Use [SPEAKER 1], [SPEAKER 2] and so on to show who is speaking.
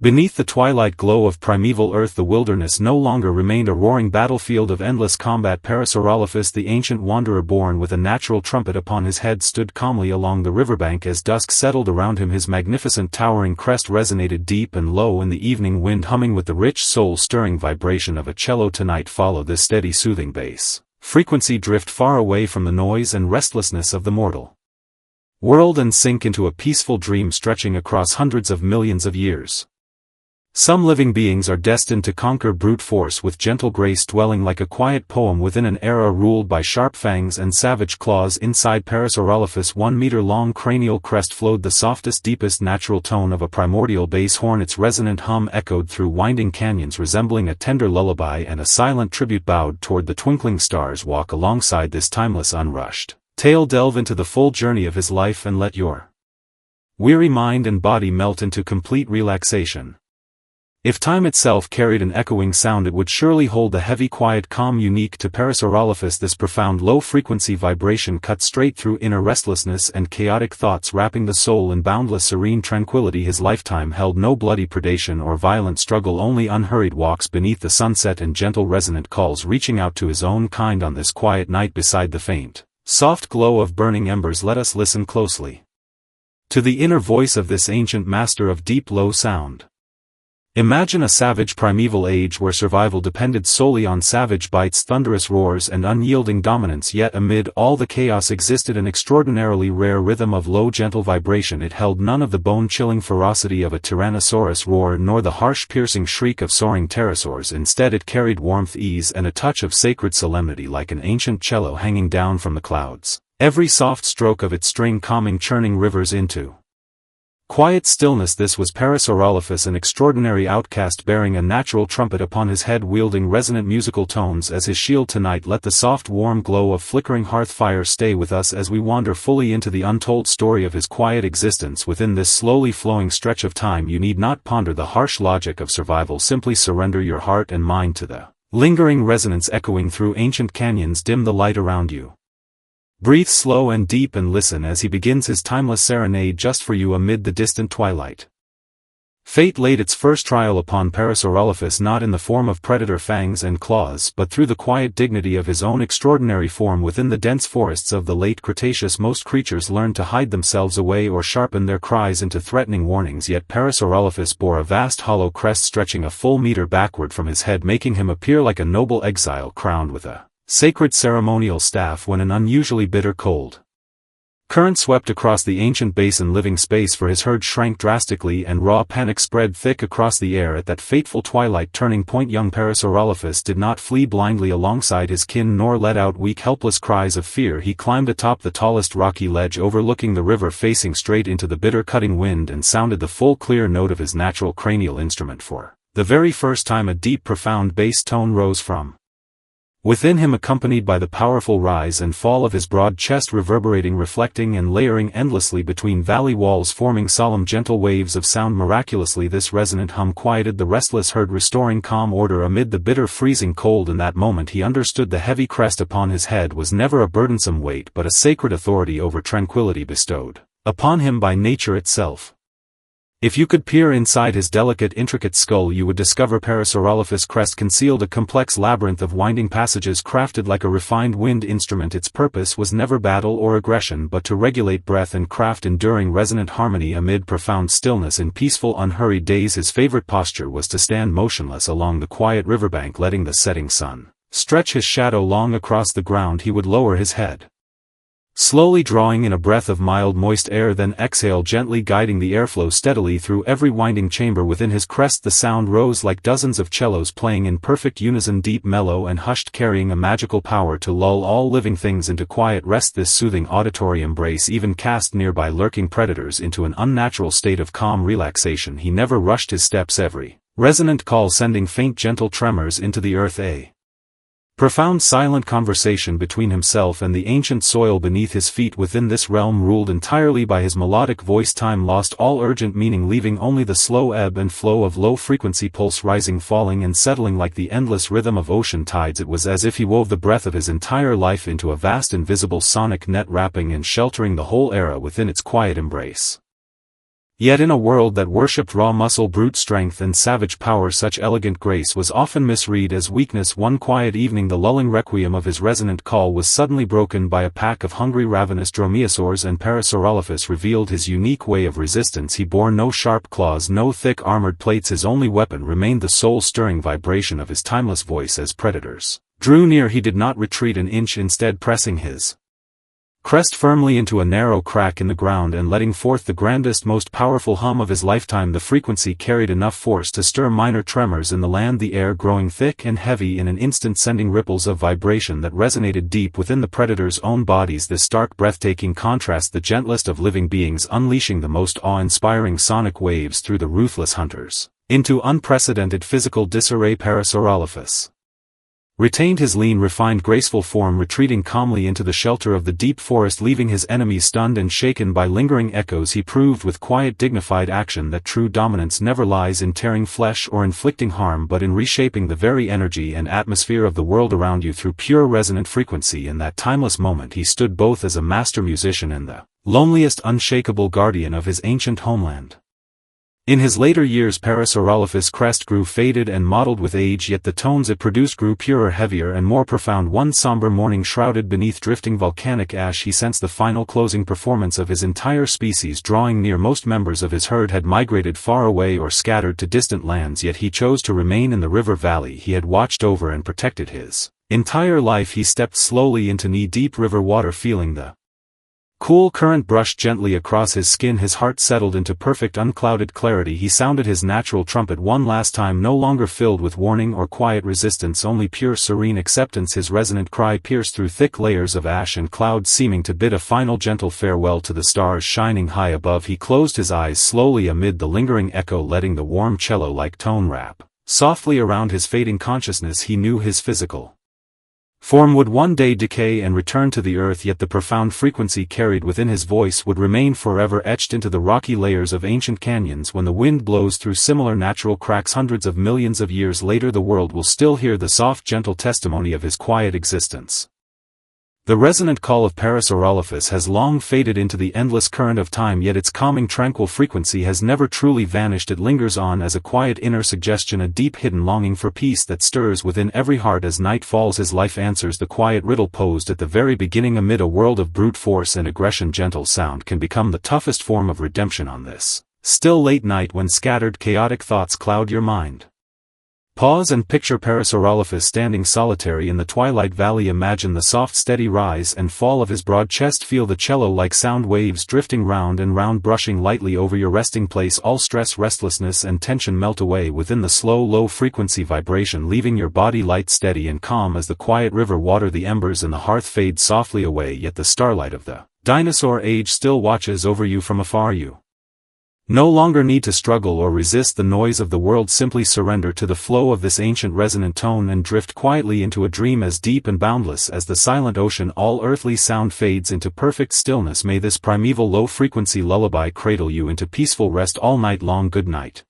[SPEAKER 1] Beneath the twilight glow of primeval Earth, the wilderness no longer remained a roaring battlefield of endless combat. Parasaurolophus, the ancient wanderer born with a natural trumpet upon his head, stood calmly along the riverbank as dusk settled around him. His magnificent towering crest resonated deep and low in the evening wind, humming with the rich soul-stirring vibration of a cello. Tonight follow this steady soothing bass frequency, drift far away from the noise and restlessness of the mortal world and sink into a peaceful dream stretching across hundreds of millions of years. Some living beings are destined to conquer brute force with gentle grace, dwelling like a quiet poem within an era ruled by sharp fangs and savage claws. Inside Parasaurolophus' 1-meter-long cranial crest flowed the softest, deepest natural tone of a primordial bass horn. Its resonant hum echoed through winding canyons, resembling a tender lullaby and a silent tribute bowed toward the twinkling stars. Walk alongside this timeless, unrushed tale, delve into the full journey of his life, and let your weary mind and body melt into complete relaxation. If time itself carried an echoing sound, it would surely hold the heavy, quiet calm unique to Parasaurolophus. This profound low-frequency vibration cut straight through inner restlessness and chaotic thoughts, wrapping the soul in boundless serene tranquility. His lifetime held no bloody predation or violent struggle, only unhurried walks beneath the sunset and gentle resonant calls reaching out to his own kind. On this quiet night, beside the faint, soft glow of burning embers, let us listen closely to the inner voice of this ancient master of deep, low sound. Imagine a savage primeval age where survival depended solely on savage bites, thunderous roars, and unyielding dominance. Yet amid all the chaos existed an extraordinarily rare rhythm of low, gentle vibration. It held none of the bone-chilling ferocity of a tyrannosaurus roar, nor the harsh, piercing shriek of soaring pterosaurs. Instead, it carried warmth, ease, and a touch of sacred solemnity, like an ancient cello hanging down from the clouds. Every soft stroke of its string calming churning rivers into quiet stillness. This was Parasaurolophus, an extraordinary outcast bearing a natural trumpet upon his head, wielding resonant musical tones as his shield. Tonight let the soft warm glow of flickering hearth fire stay with us as we wander fully into the untold story of his quiet existence within this slowly flowing stretch of time. You need not ponder the harsh logic of survival, simply surrender your heart and mind to the lingering resonance echoing through ancient canyons. Dim the light around you. Breathe slow and deep and listen as he begins his timeless serenade just for you amid the distant twilight. Fate laid its first trial upon Parasaurolophus not in the form of predator fangs and claws, but through the quiet dignity of his own extraordinary form. Within the dense forests of the late Cretaceous, most creatures learned to hide themselves away or sharpen their cries into threatening warnings. Yet Parasaurolophus bore a vast hollow crest stretching a full meter backward from his head, making him appear like a noble exile crowned with a sacred ceremonial staff. When an unusually bitter cold current swept across the ancient basin, living space for his herd shrank drastically and raw panic spread thick across the air. At that fateful twilight turning point, young Parasaurolophus did not flee blindly alongside his kin nor let out weak, helpless cries of fear. He climbed atop the tallest rocky ledge overlooking the river, facing straight into the bitter cutting wind, and sounded the full clear note of his natural cranial instrument. For the very first time a deep, profound bass tone rose from within him, accompanied by the powerful rise and fall of his broad chest, reverberating, reflecting, and layering endlessly between valley walls, forming solemn, gentle waves of sound. Miraculously, this resonant hum quieted the restless herd, restoring calm order amid the bitter, freezing cold. In that moment he understood the heavy crest upon his head was never a burdensome weight, but a sacred authority over tranquility bestowed upon him by nature itself. If you could peer inside his delicate, intricate skull, you would discover Parasaurolophus' crest concealed a complex labyrinth of winding passages crafted like a refined wind instrument. Its purpose was never battle or aggression, but to regulate breath and craft enduring resonant harmony amid profound stillness. In peaceful, unhurried days, his favorite posture was to stand motionless along the quiet riverbank, letting the setting sun stretch his shadow long across the ground. He would lower his head, slowly drawing in a breath of mild, moist air, then exhale gently, guiding the airflow steadily through every winding chamber within his crest. The sound rose like dozens of cellos playing in perfect unison, deep, mellow, and hushed, carrying a magical power to lull all living things into quiet rest. This soothing auditory embrace even cast nearby lurking predators into an unnatural state of calm relaxation. He never rushed his steps, every resonant call sending faint, gentle tremors into the earth. A profound, silent conversation between himself and the ancient soil beneath his feet. Within this realm ruled entirely by his melodic voice, time lost all urgent meaning, leaving only the slow ebb and flow of low-frequency pulse, rising, falling, and settling like the endless rhythm of ocean tides. It was as if he wove the breath of his entire life into a vast invisible sonic net, wrapping and sheltering the whole era within its quiet embrace. Yet in a world that worshipped raw muscle, brute strength and savage power, such elegant grace was often misread as weakness. One quiet evening the lulling requiem of his resonant call was suddenly broken by a pack of hungry ravenous dromaeosaurs, and Parasaurolophus revealed his unique way of resistance. He bore no sharp claws, no thick armored plates. His only weapon remained the soul-stirring vibration of his timeless voice. As predators drew near, he did not retreat an inch, instead pressing his crest firmly into a narrow crack in the ground and letting forth the grandest, most powerful hum of his lifetime. The frequency carried enough force to stir minor tremors in the land, the air growing thick and heavy in an instant, sending ripples of vibration that resonated deep within the predators' own bodies. This stark, breathtaking contrast, the gentlest of living beings unleashing the most awe-inspiring sonic waves through the ruthless hunters, into unprecedented physical disarray. Parasaurolophus retained his lean, refined, graceful form, retreating calmly into the shelter of the deep forest, leaving his enemies stunned and shaken by lingering echoes. He proved with quiet, dignified action that true dominance never lies in tearing flesh or inflicting harm, but in reshaping the very energy and atmosphere of the world around you through pure resonant frequency. In that timeless moment he stood both as a master musician and the loneliest, unshakable guardian of his ancient homeland. In his later years Parasaurolophus' crest grew faded and mottled with age, yet the tones it produced grew purer, heavier and more profound. One somber morning, shrouded beneath drifting volcanic ash, he sensed the final closing performance of his entire species drawing near. Most members of his herd had migrated far away or scattered to distant lands, yet he chose to remain in the river valley he had watched over and protected his entire life. He stepped slowly into knee-deep river water, feeling the cool current brush gently across his skin. His heart settled into perfect, unclouded clarity. He sounded his natural trumpet one last time, no longer filled with warning or quiet resistance, only pure, serene acceptance. His resonant cry pierced through thick layers of ash and cloud, seeming to bid a final gentle farewell to the stars shining high above. He closed his eyes slowly amid the lingering echo, letting the warm cello-like tone wrap softly around his fading consciousness. He knew his physical form would one day decay and return to the earth, yet the profound frequency carried within his voice would remain forever etched into the rocky layers of ancient canyons. When the wind blows through similar natural cracks hundreds of millions of years later, the world will still hear the soft, gentle testimony of his quiet existence. The resonant call of Parasaurolophus has long faded into the endless current of time, yet its calming, tranquil frequency has never truly vanished. It lingers on as a quiet inner suggestion, a deep hidden longing for peace that stirs within every heart as night falls. His life answers the quiet riddle posed at the very beginning. Amid a world of brute force and aggression, gentle sound can become the toughest form of redemption on this still late night when scattered, chaotic thoughts cloud your mind. Pause and picture Parasaurolophus standing solitary in the twilight valley. Imagine the soft, steady rise and fall of his broad chest. Feel the cello-like sound waves drifting round and round, brushing lightly over your resting place. All stress, restlessness and tension melt away within the slow, low-frequency vibration, leaving your body light, steady and calm as the quiet river water. The embers in the hearth fade softly away, yet the starlight of the dinosaur age still watches over you from afar. You no longer need to struggle or resist the noise of the world. Simply surrender to the flow of this ancient resonant tone and drift quietly into a dream as deep and boundless as the silent ocean. All earthly sound fades into perfect stillness. May this primeval low-frequency lullaby cradle you into peaceful rest all night long. Good night.